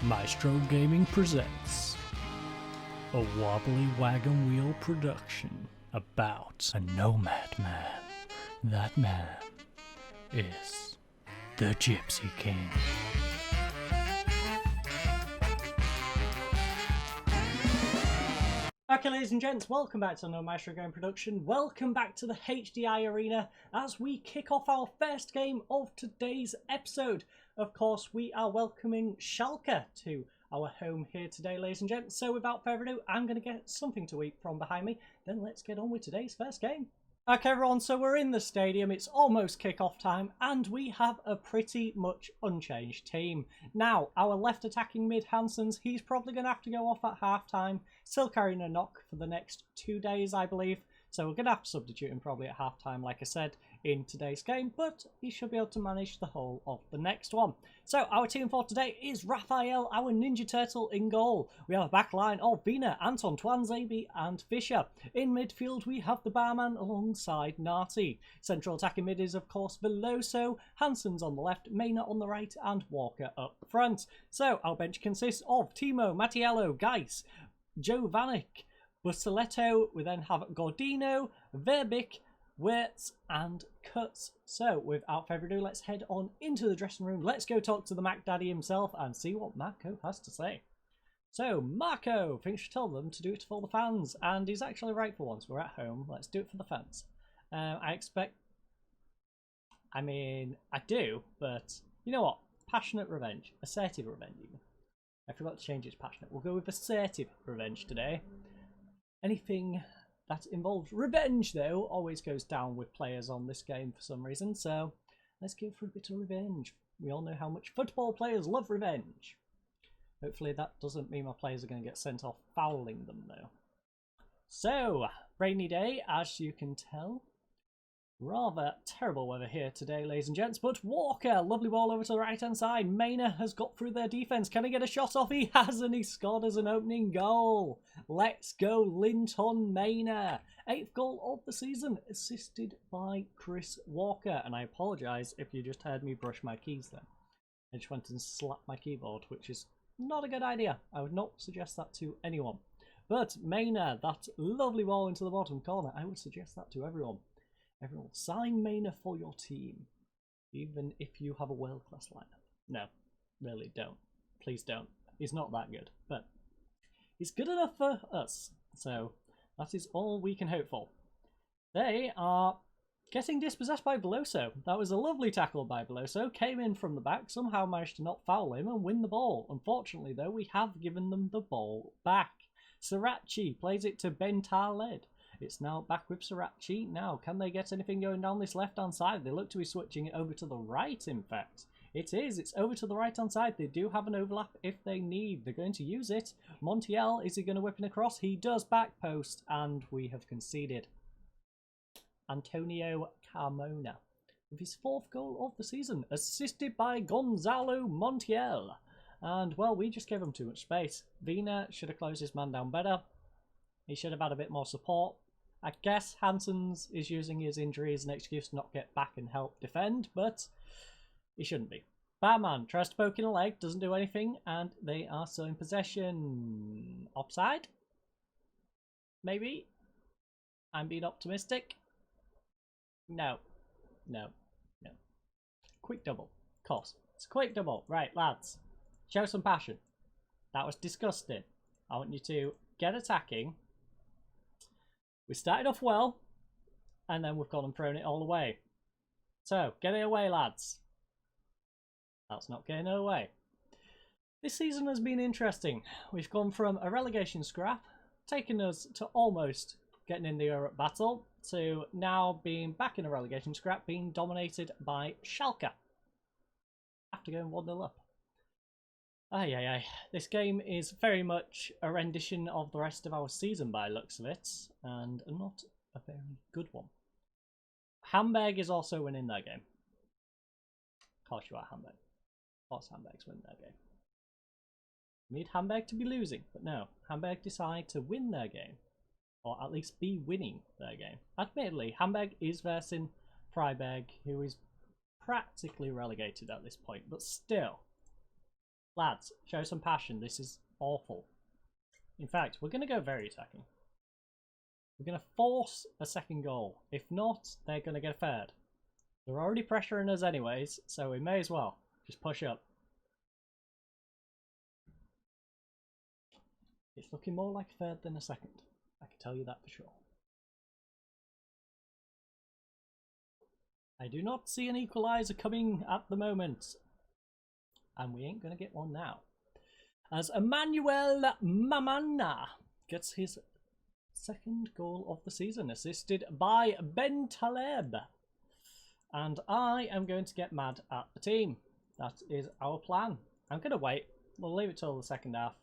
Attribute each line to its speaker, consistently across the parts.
Speaker 1: Maestro Gaming presents a wobbly wagon wheel production about a nomad man. That man is the Gypsy King. Okay, ladies and gents, welcome back to another Maestro Gaming production. Welcome back to the HDI Arena as we kick off our first game of today's episode. Of course, we are welcoming Schalke to our home here today, ladies and gents. So without further ado, I'm going to get something to eat from behind me. Then let's get on with today's first game. Okay, everyone, so we're in the stadium. It's almost kick-off time, and we have a pretty much unchanged team. Now, our left attacking mid, Hansen's, he's probably going to have to go off at half-time. Still carrying a knock for the next 2 days, I believe. So we're going to have to substitute him probably at half-time, like I said, in today's game. But he should be able to manage the whole of the next one. So our team for today is Raphael, our Ninja Turtle, in goal. We have a back line of Vina, Anton, Twanzebe and Fisher. In midfield, we have the barman alongside Nati. Central attacking mid is, of course, Veloso. Hansen's on the left, Maynard on the right, and Walker up front. So our bench consists of Timo, Mattiello, Geis, Joe Vanek, Busaletto. We then have Gordino, Verbic, Wirtz and Cuts. So without further ado, let's head on into the dressing room. Let's go talk to the Mac Daddy himself and see what Marco has to say. So Marco thinks you tell them to do it for the fans, and he's actually right for once. We're at home. Let's do it for the fans. I do, but you know what? Passionate revenge, assertive revenge. Even. I forgot to change its passionate. We'll go with assertive revenge today. Anything that involves revenge, though, always goes down with players on this game for some reason, so let's go for a bit of revenge. We all know how much football players love revenge. Hopefully that doesn't mean my players are going to get sent off fouling them, though. So, rainy day, as you can tell. Rather terrible weather here today, ladies and gents, but Walker, lovely ball over to the right-hand side. Mayner has got through their defence. Can he get a shot off? He has, and he scored as an opening goal. Let's go, Linton Mayner. 8th goal of the season, assisted by Chris Walker. And I apologise if you just heard me brush my keys then. I just went and slapped my keyboard, which is not a good idea. I would not suggest that to anyone. But Mayner, that lovely ball into the bottom corner, I would suggest that to everyone. Everyone, sign Maynard for your team, even if you have a world-class lineup. No, really don't. Please don't. He's not that good, but he's good enough for us. So that is all we can hope for. They are getting dispossessed by Veloso. That was a lovely tackle by Veloso. Came in from the back, somehow managed to not foul him and win the ball. Unfortunately, though, we have given them the ball back. Sriracha plays it to Bentaleb. It's now back with Sriracha. Now, can they get anything going down this left-hand side? They look to be switching it over to the right, in fact. It is. It's over to the right-hand side. They do have an overlap if they need. They're going to use it. Montiel, is he going to whip it across? He does back post, and we have conceded. Antonio Carmona with his 4th goal of the season, assisted by Gonzalo Montiel. And, well, we just gave him too much space. Vina should have closed his man down better. He should have had a bit more support. I guess Hansen's is using his injury as an excuse to not get back and help defend, but he shouldn't be. Barman tries to poke in a leg, doesn't do anything, and they are still in possession. Offside? Maybe? I'm being optimistic. No. No. No. Quick double. Of course. It's a quick double. Right, lads. Show some passion. That was disgusting. I want you to get attacking. We started off well, and then we've gone and thrown it all away. So, get it away, lads. That's not getting it away. This season has been interesting. We've gone from a relegation scrap, taking us to almost getting in the Europe battle, to now being back in a relegation scrap, being dominated by Schalke. After going 1-0 up. This game is very much a rendition of the rest of our season by looks of it, and not a very good one. Hamburg is also winning their game. Of course you are, Hamburg. Of course Hamburg's winning their game. We need Hamburg to be losing, but no. Hamburg decide to win their game, or at least be winning their game. Admittedly, Hamburg is versing Freiburg, who is practically relegated at this point, but still. Lads, show some passion. This is awful. In fact, we're going to go very attacking. We're going to force a second goal. If not, they're going to get a third. They're already pressuring us anyways, so we may as well just push up. It's looking more like a third than a second. I can tell you that for sure. I do not see an equaliser coming at the moment. And we ain't going to get one now. As Emmanuel Mamana gets his second goal of the season, assisted by Ben Taleb. And I am going to get mad at the team. That is our plan. I'm going to wait. We'll leave it till the second half.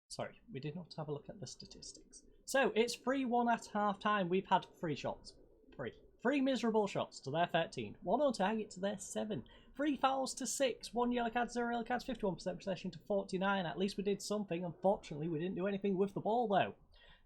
Speaker 1: Sorry, we did not have a look at the statistics. So, it's 3-1 at half-time. We've had 3 shots. 3 miserable shots to their 13. 1 on target to their 7. 3 fouls to 6. 1 yellow card, 0 yellow cards, 51% possession to 49. At least we did something. Unfortunately, we didn't do anything with the ball, though.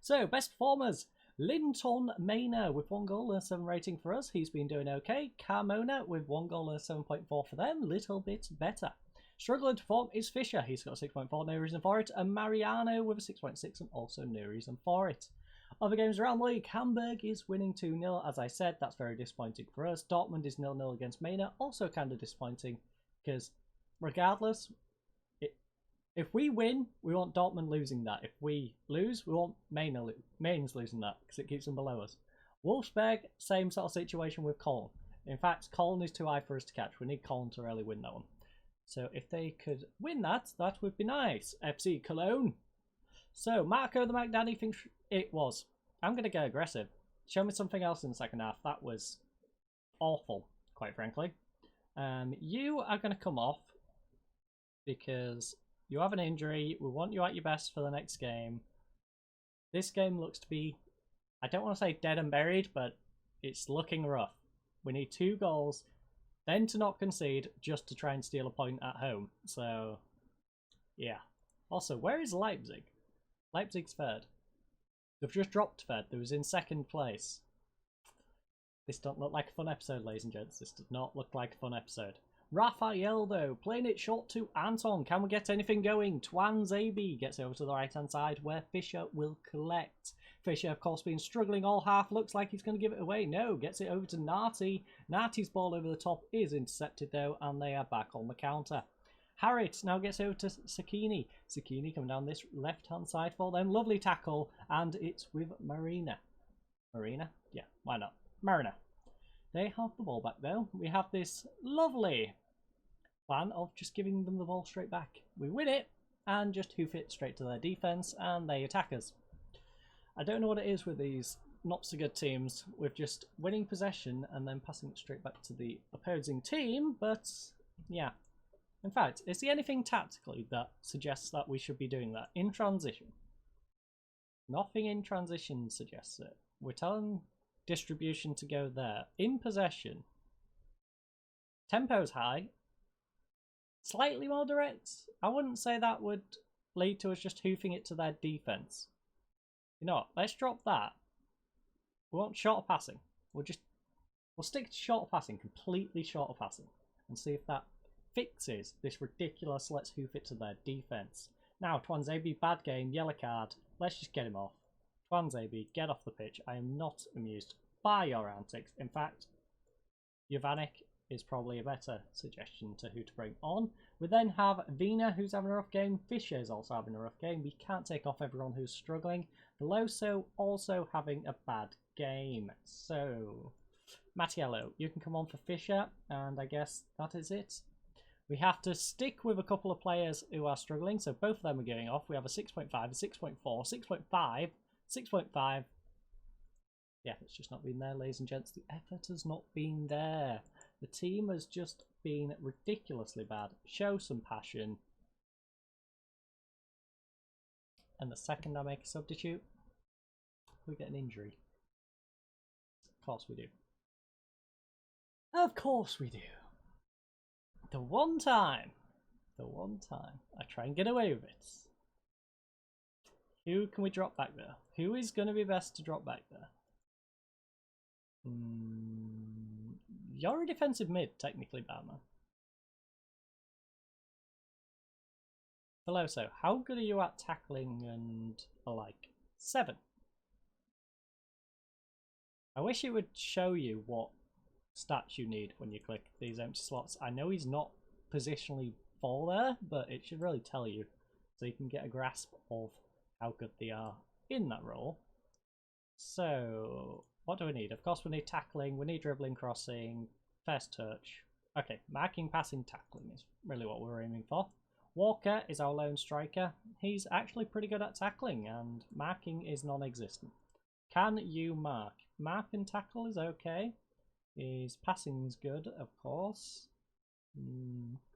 Speaker 1: So, best performers. Linton Maynard with 1 goal and a 7 rating for us. He's been doing okay. Carmona with 1 goal and a 7.4 for them. Little bit better. Struggling to perform is Fisher. He's got a 6.4, no reason for it. And Mariano with a 6.6 and also no reason for it. Other games around the league, Hamburg is winning 2-0. As I said, that's very disappointing for us. Dortmund is 0-0 against Maynard. Also kind of disappointing because regardless, if we win, we want Dortmund losing that. If we lose, we want Mainz losing that because it keeps them below us. Wolfsburg, same sort of situation with Cologne. In fact, Cologne is too high for us to catch. We need Cologne to really win that one. So if they could win that, that would be nice. FC Cologne. So Marco the Mac Daddy thinks it was. I'm going to go aggressive. Show me something else in the second half. That was awful, quite frankly. You are going to come off because you have an injury. We want you at your best for the next game. This game looks to be, I don't want to say dead and buried, but it's looking rough. We need 2 goals, then to not concede, just to try and steal a point at home. So, yeah. Also, where is Leipzig? Leipzig's 3rd. They've just dropped 3rd. They was in 2nd place. This don't look like a fun episode, ladies and gents. This does not look like a fun episode. Raphael, though, playing it short to Anton. Can we get anything going? Twanzebe gets over to the right-hand side where Fisher will collect. Fisher, of course, been struggling all half. Looks like he's going to give it away. No, gets it over to Nati. Nati's ball over the top is intercepted, though, and they are back on the counter. Harrit now gets over to Sakini. Sakini coming down this left-hand side for them. Lovely tackle, and it's with Marina. Marina? Yeah, why not? Marina. They have the ball back, though. We have this lovely plan of just giving them the ball straight back. We win it, and just hoof it straight to their defence, and they attack us. I don't know what it is with these not so good teams, with just winning possession and then passing it straight back to the opposing team, but yeah. In fact, is there anything tactically that suggests that we should be doing that in transition? Nothing in transition suggests it. We're telling distribution to go there. In possession, tempo's high, slightly more direct. I wouldn't say that would lead to us just hoofing it to their defense. You know what? Let's drop that. We want shorter passing. We'll stick to shorter passing, completely shorter passing, and see if that fixes this ridiculous let's hoof it to their defense. Now, Twanzebe, bad game, yellow card. Let's just get him off. Twanzebe, get off the pitch. I am not amused by your antics. In fact, Jovanik is probably a better suggestion to who to bring on. We then have Vina, who's having a rough game. Fisher is also having a rough game. We can't take off everyone who's struggling. Veloso also having a bad game. So, Mattiello, you can come on for Fisher, and I guess that is it. We have to stick with a couple of players who are struggling, so both of them are going off. We have a 6.5, a 6.4, 6.5, 6.5. The effort's just not been there, ladies and gents. The effort has not been there. The team has just been ridiculously bad. Show some passion. And the second I make a substitute, we get an injury. Of course we do. Of course we do. The one time I try and get away with it. Who can we drop back there? Who is going to be best to drop back there? You're a defensive mid, technically, Batman. Veloso, how good are you at tackling and the like? 7. I wish it would show you what stats you need when you click these empty slots. I know he's not positionally for there, but it should really tell you so you can get a grasp of how good they are in that role. So, what do we need? Of course, we need tackling, we need dribbling, crossing, first touch. Okay, marking, passing, tackling is really what we're aiming for. Walker is our lone striker. He's actually pretty good at tackling, and marking is non-existent. Can you mark? Mark and tackle is okay. His passing is good, of course.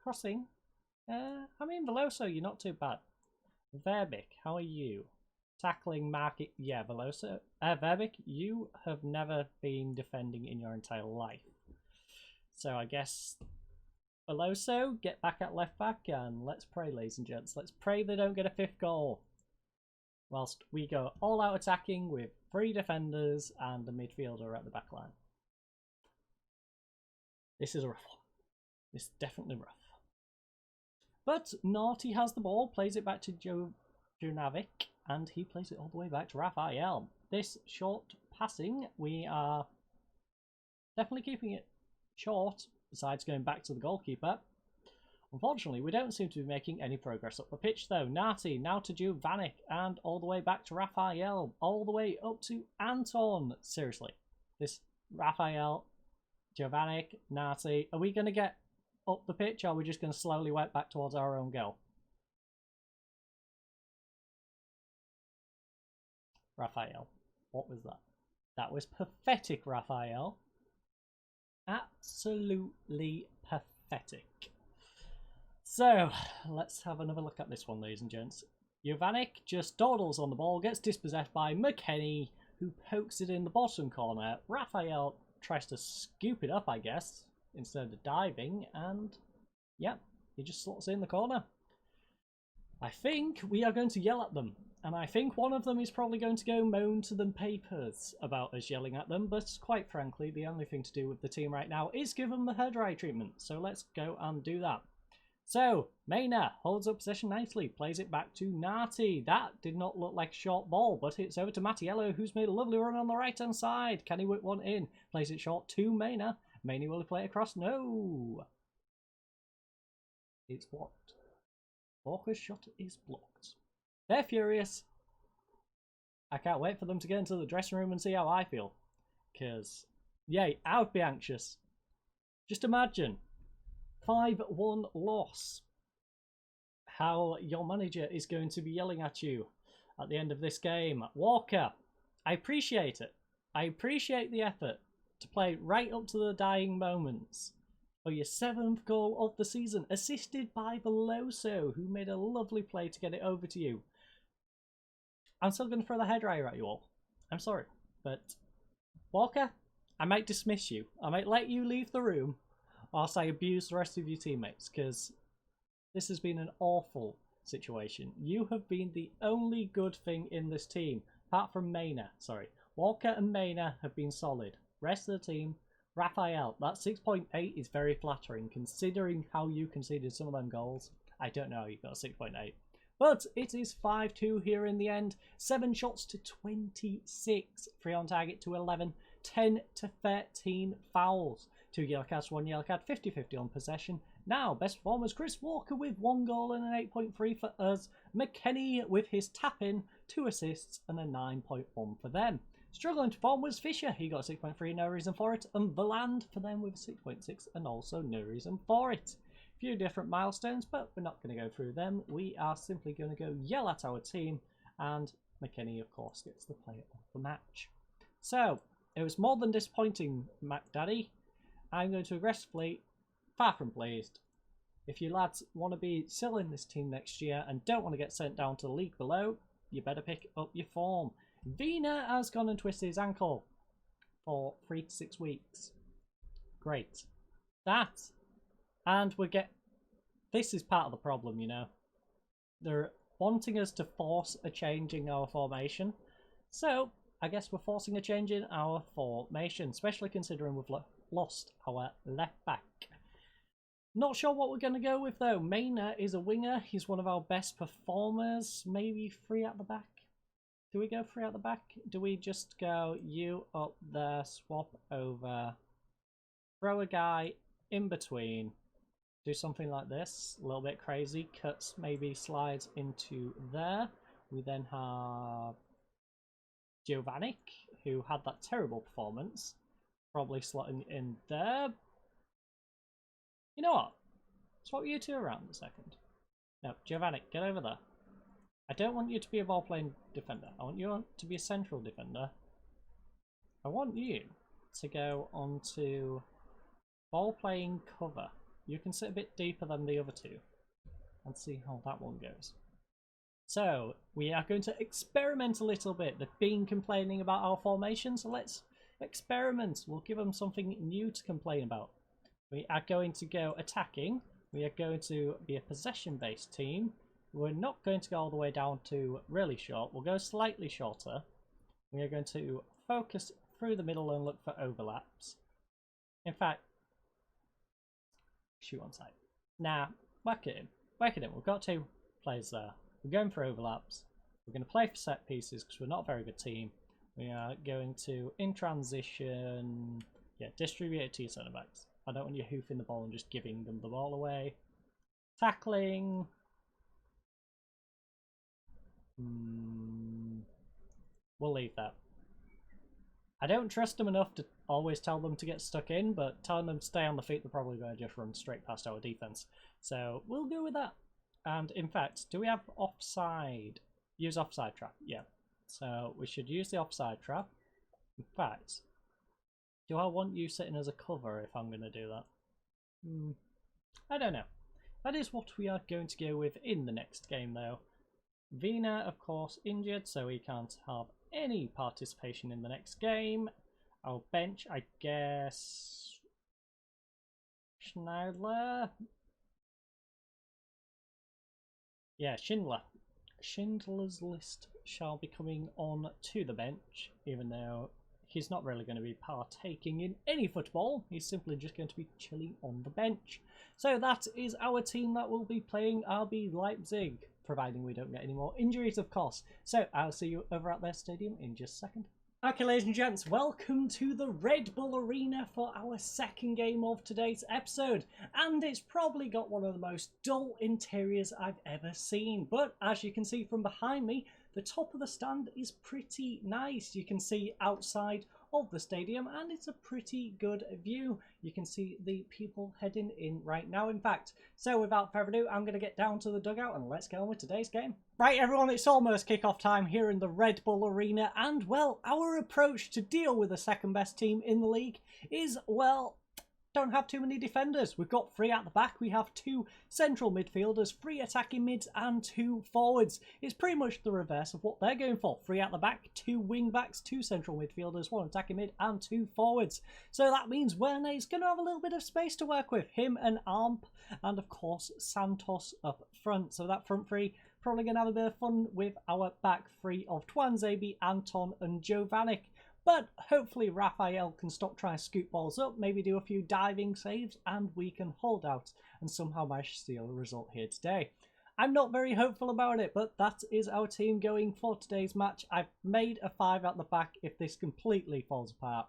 Speaker 1: Crossing. I mean, Veloso, you're not too bad. Verbic, how are you? Tackling, marking. Yeah, Veloso. Verbic, you have never been defending in your entire life. So I guess Veloso, get back at left back, and let's pray, ladies and gents. Let's pray they don't get a 5th goal. Whilst we go all out attacking with 3 defenders and a midfielder at the back line. This is a rough one. This is definitely rough. But Naughty has the ball, plays it back to Junavic, and he plays it all the way back to Raphael. This short passing, we are definitely keeping it short, besides going back to the goalkeeper. Unfortunately, we don't seem to be making any progress up the pitch though. Nati, now to Juvanic, and all the way back to Raphael, all the way up to Anton. Seriously, this Raphael, Juvanic, Nati, are we going to get up the pitch, or are we just going to slowly work back towards our own goal? Raphael, what was that? That was pathetic, Raphael. Absolutely pathetic. So, let's have another look at this one, ladies and gents. Jovanic just dawdles on the ball, gets dispossessed by McKenny, who pokes it in the bottom corner. Raphael tries to scoop it up, I guess, instead of diving, and yeah, he just slots it in the corner. I think we are going to yell at them, and I think one of them is probably going to go moan to the papers about us yelling at them, but quite frankly, the only thing to do with the team right now is give them the hair dry treatment, so let's go and do that. So, Maina holds up possession nicely, plays it back to Nati. That did not look like a short ball, but it's over to Mattiello, who's made a lovely run on the right-hand side. Can he whip one in? Plays it short to Maina. Maina, will he play it across? No! It's blocked. Walker's shot is blocked. They're furious. I can't wait for them to get into the dressing room and see how I feel. Because, yay, I would be anxious. Just imagine. 5-1 loss. How your manager is going to be yelling at you at the end of this game. Walker, I appreciate it. I appreciate the effort to play right up to the dying moments for your 7th goal of the season, assisted by Veloso, who made a lovely play to get it over to you. I'm still going to throw the hairdryer at you all. I'm sorry, but Walker, I might dismiss you. I might let you leave the room whilst I abuse the rest of your teammates, because this has been an awful situation. You have been the only good thing in this team, apart from Maina. Sorry, Walker and Maina have been solid. Rest of the team, Raphael, that 6.8 is very flattering, considering how you conceded some of them goals. I don't know how you got a 6.8. But it is 5-2 here in the end. 7 shots to 26. 3 on target to 11. 10 to 13 fouls. 2 yellow cards, 1 yellow card. 50-50 on possession. Now, best performers, Chris Walker with 1 goal and an 8.3 for us. McKenny with his tap-in, 2 assists and a 9.1 for them. Struggling to form was Fisher. He got a 6.3, no reason for it. And Valand for them with a 6.6 and also no reason for it. Few different milestones, but we're not going to go through them. We are simply going to go yell at our team, and McKenny, of course, gets the player of the match. So, it was more than disappointing, Mac Daddy. I'm going to aggressively, far from pleased. If you lads want to be still in this team next year and don't want to get sent down to the league below, you better pick up your form. Vina has gone and twisted his ankle for 3 to 6 weeks. Great. That. And this is part of the problem, you know. They're wanting us to force a change in our formation. So, I guess we're forcing a change in our formation, especially considering we've lost our left back. Not sure what we're going to go with though. Maynard is a winger. He's one of our best performers. Maybe three at the back. Do we go three at the back? Do we just go you up there, swap over, throw a guy in between, do something like this, a little bit crazy, cuts, maybe slides into there. We then have Giovanni, who had that terrible performance, probably slotting in there. You know what? Swap you two around a second. No, Giovanni, get over there. I don't want you to be a ball-playing defender. I want you to be a central defender. I want you to go onto ball-playing cover. You can sit a bit deeper than the other two and see how that one goes. So, we are going to experiment a little bit. They've been complaining about our formation, so let's experiment. We'll give them something new to complain about. We are going to go attacking. We are going to be a possession-based team. We're not going to go all the way down to really short. We'll go slightly shorter. We are going to focus through the middle and look for overlaps. In fact, shoot on side. Nah, whack it in. Whack it in. We've got two players there. We're going for overlaps. We're going to play for set pieces because we're not a very good team. We are going to, in transition, distribute it to your centre backs. I don't want you hoofing the ball and just giving them the ball away. Tackling. We'll leave that. I don't trust them enough to always tell them to get stuck in, but telling them to stay on the feet, they're probably going to just run straight past our defence. So we'll go with that. And in fact, do we have offside? Use offside trap, yeah. So we should use the offside trap. In fact, do I want you sitting as a cover if I'm going to do that? I don't know. That is what we are going to go with in the next game though. Vina, of course, injured, so he can't have any participation in the next game. Our bench, I guess, Schneidler. Yeah, Schindler. Schindler's List shall be coming on to the bench, even though he's not really going to be partaking in any football. He's simply just going to be chilling on the bench. So that is our team that will be playing RB Leipzig, providing we don't get any more injuries, of course. So I'll see you over at their stadium in just a second. Okay, ladies and gents, welcome to the Red Bull Arena for our second game of today's episode. And it's probably got one of the most dull interiors I've ever seen. But as you can see from behind me, the top of the stand is pretty nice. You can see outside of the stadium and it's a pretty good view. You can see the people heading in right now, in fact. So without further ado, I'm going to get down to the dugout and let's get on with today's game. Right everyone, it's almost kickoff time here in the Red Bull Arena, and well, our approach to deal with the second best team in the league is, well, don't have too many defenders. We've got three at the back, we have two central midfielders, three attacking mids and two forwards. It's pretty much the reverse of what they're going for. Three at the back, two wing backs, two central midfielders, one attacking mid and two forwards. So that means Werner's going to have a little bit of space to work with. Him and Armp, and of course Santos up front. So that front three probably going to have a bit of fun with our back three of Twanzebe, Anton and Giovanni. But hopefully Raphael can stop trying to scoop balls up, maybe do a few diving saves, and we can hold out and somehow manage to steal a result here today. I'm not very hopeful about it, but that is our team going for today's match. I've made a 5 at the back if this completely falls apart.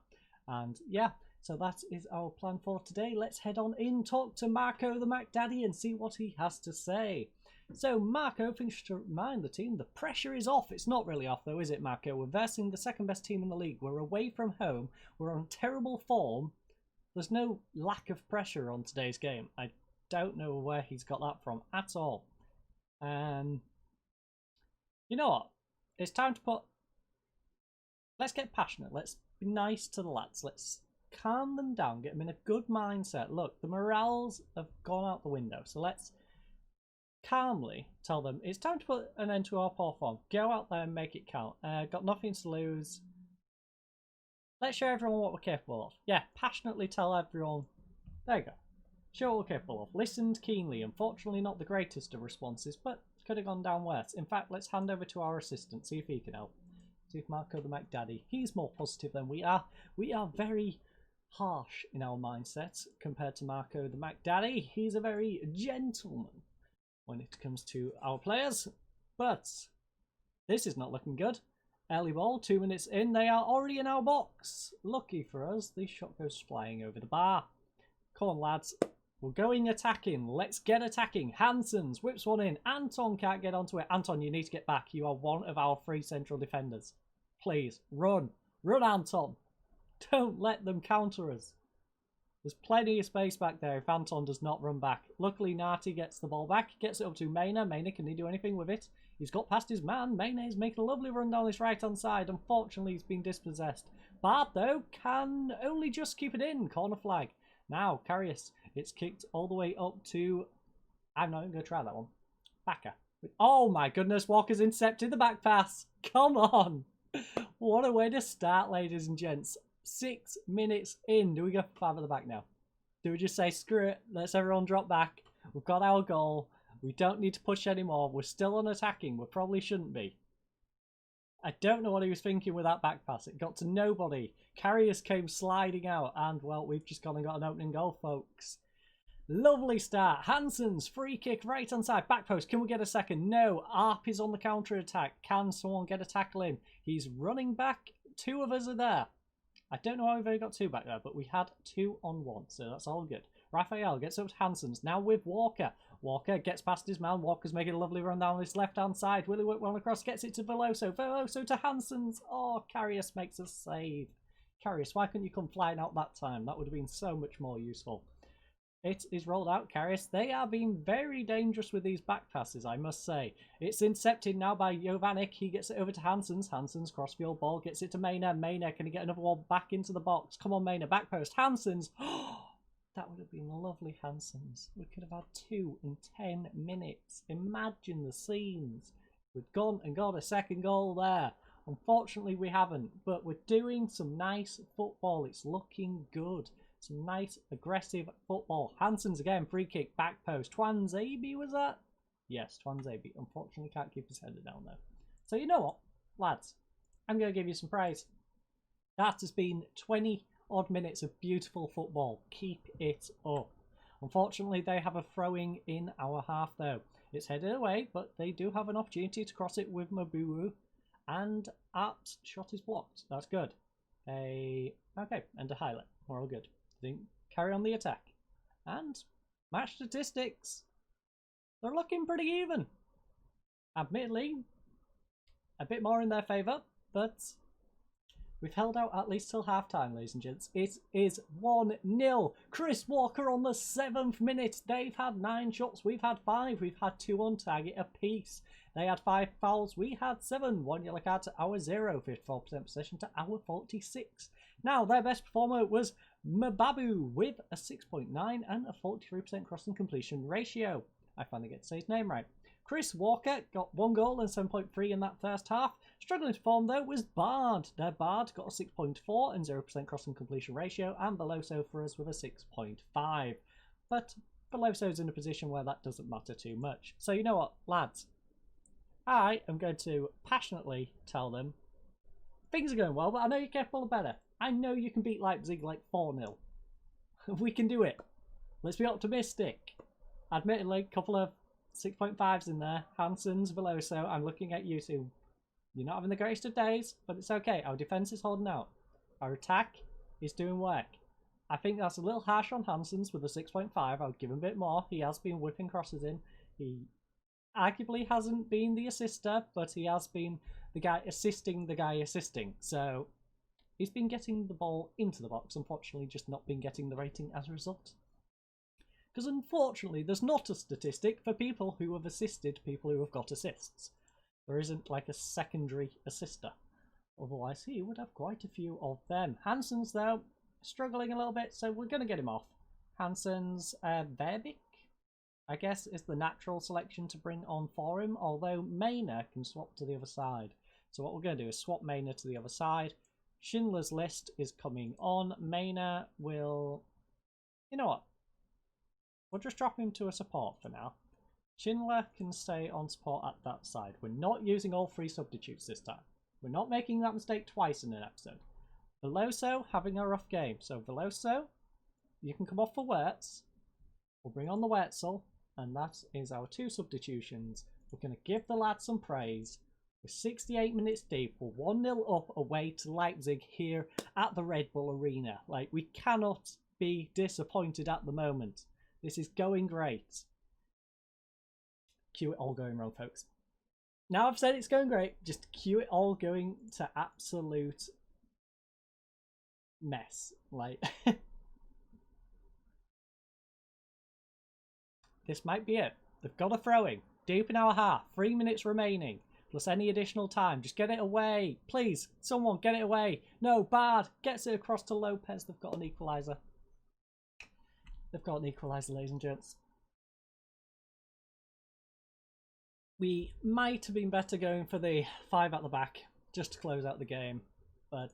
Speaker 1: And yeah, so that is our plan for today. Let's head on in, talk to Marco the Mac Daddy and see what he has to say. So Marco, things to remind the team, the pressure is off. It's not really off though, is it, Marco? We're versing the second best team in the league. We're away from home. We're on terrible form. There's no lack of pressure on today's game. I don't know where he's got that from at all. You know what? It's time to put... Let's get passionate. Let's be nice to the lads. Let's calm them down. Get them in a good mindset. Look, the morals have gone out the window. So let's calmly tell them it's time to put an end to our poor form. Go out there and make it count. Got nothing to lose. Let's show everyone what we're capable of. Yeah, passionately tell everyone. There you go. Show what we're capable of. Listened keenly. Unfortunately not the greatest of responses, but could have gone down worse. In fact, let's hand over to our assistant, see if he can help. See if Marco the Mac Daddy, he's more positive than we are. We are very harsh in our mindset compared to Marco the Mac Daddy. He's a very gentleman when it comes to our players. But this is not looking good. Early ball, 2 minutes in. They are already in our box. Lucky for us, the shot goes flying over the bar. Come on, lads. We're going attacking. Let's get attacking. Hansen's whips one in. Anton can't get onto it. Anton, you need to get back. You are one of our 3 central defenders. Please, run. Run, Anton. Don't let them counter us. There's plenty of space back there if Anton does not run back. Luckily, Nati gets the ball back. Gets it up to Maina. Maina, can he do anything with it? He's got past his man. Maina is making a lovely run down this right-hand side. Unfortunately, he's been dispossessed. Bard, though, can only just keep it in. Corner flag. Now, Karius. It's kicked all the way up to... I'm not even going to try that one. Backer. Oh my goodness, Walker's intercepted the back pass. Come on. What a way to start, ladies and gents. 6 minutes in. Do we go 5 at the back now? Do we just say, screw it, let's everyone drop back. We've got our goal. We don't need to push anymore. We're still on attacking. We probably shouldn't be. I don't know what he was thinking with that back pass. It got to nobody. Karius came sliding out, and, well, we've just gone and got an opening goal, folks. Lovely start. Hansen's free kick right hand side. Back post. Can we get a second? No. Arp is on the counter attack. Can someone get a tackle in? He's running back. 2 of us are there. I don't know how we've only got 2 back there, but we had 2 on 1, so that's all good. Raphael gets up to Hansen's. Now with Walker. Walker gets past his man. Walker's making a lovely run down this left-hand side. Willie work well across. Gets it to Veloso. Veloso to Hansen's. Oh, Karius makes a save. Karius, why couldn't you come flying out that time? That would have been so much more useful. It is rolled out, Karius. They are being very dangerous with these back passes, I must say. It's intercepted now by Jovanik. He gets it over to Hansen's. Hansen's crossfield ball. Gets it to Maina. Maina, can he get another one back into the box? Come on, Maina. Back post. Hansen's. That would have been lovely, Hansen's. We could have had 2 in 10 minutes. Imagine the scenes. We've gone and got a second goal there. Unfortunately, we haven't. But we're doing some nice football. It's looking good. Some nice, aggressive football. Hansen's again, free kick, back post. Twanzebe, was that? Yes, Twanzebe. Unfortunately, can't keep his header down, though. So you know what, lads? I'm going to give you some praise. That has been 20-odd minutes of beautiful football. Keep it up. Unfortunately, they have a throwing in our half, though. It's headed away, but they do have an opportunity to cross it with Maburu. And Arp's shot is blocked. That's good. Okay, and a highlight. We're all good. Think carry on the attack. And match statistics. They're looking pretty even. Admittedly, a bit more in their favour, but we've held out at least till half-time, ladies and gents. It is 1-0. Chris Walker on the 7th minute. They've had 9 shots. We've had 5. We've had 2 on target apiece. They had 5 fouls. We had 7. 1 yellow card to our 0. 54% possession to our 46. Now, their best performer was Mababu with a 6.9 and a 43% crossing completion ratio. I finally get to say his name right. Chris Walker got 1 goal and 7.3 in that first half. Struggling to form, though, was Bard. Their Bard got a 6.4 and 0% crossing completion ratio, and Veloso for us with a 6.5. But Veloso's in a position where that doesn't matter too much. So you know what, lads? I am going to passionately tell them things are going well, but I know you're capable of better. I know you can beat Leipzig like 4-0. We can do it. Let's be optimistic. Admittedly, a couple of 6.5s in there. Hansen's, Veloso, I'm looking at you two. You're not having the greatest of days, but it's okay. Our defence is holding out. Our attack is doing work. I think that's a little harsh on Hansen's with a 6.5. I would give him a bit more. He has been whipping crosses in. He arguably hasn't been the assister, but he has been the guy assisting the guy assisting. So he's been getting the ball into the box, unfortunately just not been getting the rating as a result. Because unfortunately there's not a statistic for people who have assisted people who have got assists. There isn't like a secondary assister. Otherwise he would have quite a few of them. Hansen's though, struggling a little bit, so we're going to get him off. Hansen's Verbik, I guess, is the natural selection to bring on for him, although Maina can swap to the other side. So what we're going to do is swap Maina to the other side. Schindler's List is coming on. Maina will... You know what? We'll just drop him to a support for now. Schindler can stay on support at that side. We're not using all 3 substitutes this time. We're not making that mistake twice in an episode. Veloso having a rough game. So Veloso, you can come off for Wirtz. We'll bring on the Wetzel, and that is our 2 substitutions. We're going to give the lads some praise. We're 68 minutes deep. We're 1-0 up away to Leipzig here at the Red Bull Arena. Like, we cannot be disappointed at the moment. This is going great. Cue it all going wrong, folks. Now I've said it's going great, just cue it all going to absolute mess. Like, this might be it. They've got a throwing. Deep in our half. 3 minutes remaining. Plus any additional time. Just get it away. Please, someone get it away. No, Bard gets it across to Lopez. They've got an equaliser. They've got an equaliser, ladies and gents. We might have been better going for the 5 at the back just to close out the game. But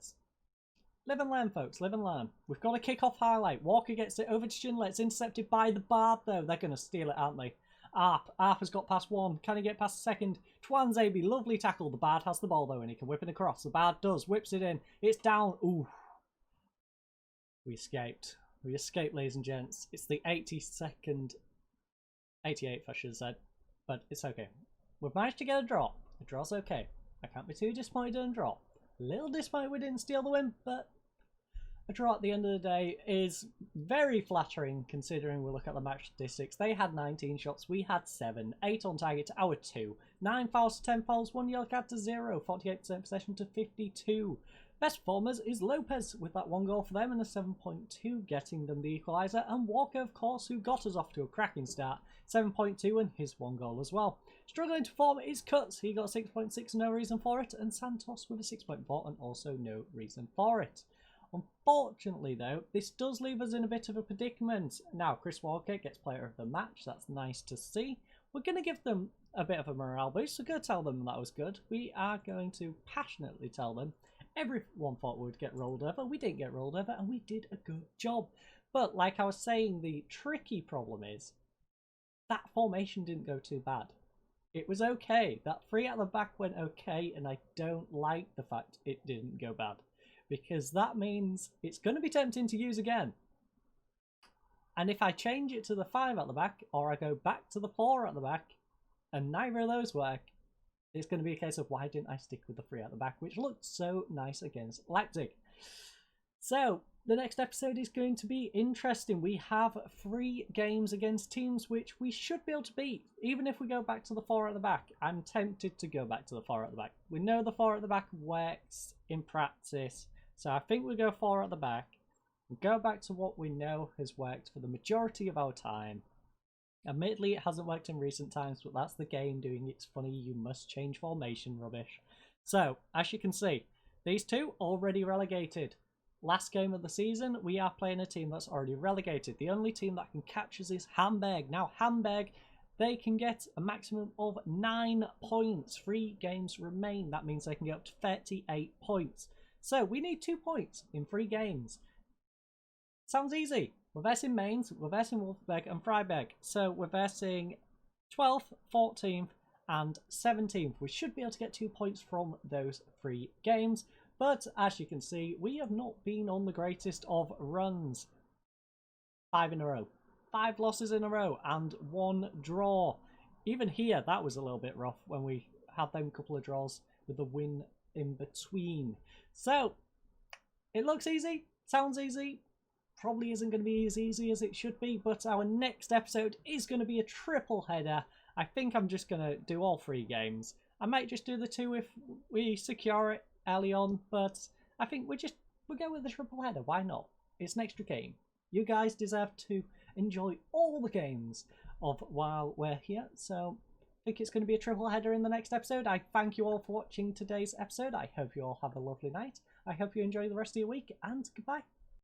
Speaker 1: live and learn, folks. Live and learn. We've got a kick-off highlight. Walker gets it over to Schindler. It's intercepted by the Bard, though. They're going to steal it, aren't they? Arp has got past 1. Can he get past 2nd? Twanzebe, lovely tackle. The Bard has the ball, though, and he can whip it across. The Bard does. Whips it in. It's down. Ooh. We escaped. We escaped, ladies and gents. It's the 82nd. 88th, I should have said. But it's okay. We've managed to get a draw. A draw's okay. I can't be too disappointed in a draw. A little disappointed we didn't steal the win, but a draw at the end of the day is very flattering considering we look at the match statistics. They had 19 shots, we had 7, 8 on target to our 2, 9 fouls to 10 fouls, 1 yellow card to 0, 48% possession to 52. Best performers is Lopez with that 1 goal for them and a 7.2 getting them the equaliser, and Walker, of course, who got us off to a cracking start, 7.2 and his 1 goal as well. Struggling to form is Cuts, he got 6.6, no reason for it, and Santos with a 6.4 and also no reason for it. Unfortunately, though, this does leave us in a bit of a predicament. Now, Chris Walker gets player of the match. That's nice to see. We're going to give them a bit of a morale boost. So go tell them that was good. We are going to passionately tell them. Everyone thought we would get rolled over. We didn't get rolled over, and we did a good job. But like I was saying, the tricky problem is that formation didn't go too bad. It was okay. That 3 at the back went okay, and I don't like the fact it didn't go bad, because that means it's going to be tempting to use again. And if I change it to the 5 at the back, or I go back to the 4 at the back, and neither of those work, it's going to be a case of why didn't I stick with the 3 at the back, which looked so nice against Leipzig. So, the next episode is going to be interesting. We have 3 games against teams which we should be able to beat. Even if we go back to the 4 at the back, I'm tempted to go back to the 4 at the back. We know the 4 at the back works in practice. So I think we'll go 4 at the back and go back to what we know has worked for the majority of our time. Admittedly, it hasn't worked in recent times, but that's the game doing its funny you must change formation rubbish. So, as you can see, these 2 already relegated. Last game of the season, we are playing a team that's already relegated. The only team that can catch us is Hamburg. Now, Hamburg, they can get a maximum of 9 points. 3 games remain. That means they can get up to 38 points. So we need 2 points in 3 games. Sounds easy. We're versing Mainz, we're versing Wolfsburg and Freiburg. So we're versing 12th, 14th and 17th. We should be able to get 2 points from those 3 games. But as you can see, we have not been on the greatest of runs. 5 in a row. 5 losses in a row and 1 draw. Even here, that was a little bit rough when we had them couple of draws with a win in between. So, it looks easy, sounds easy, probably isn't going to be as easy as it should be, but our next episode is going to be a triple header. I think I'm just going to do all 3 games. I might just do the 2 if we secure it early on, but I think we'll go with the triple header. Why not? It's an extra game. You guys deserve to enjoy all the games of while we're here, so I think it's going to be a triple header in the next episode. I thank you all for watching today's episode. I hope you all have a lovely night. I hope you enjoy the rest of your week, and goodbye.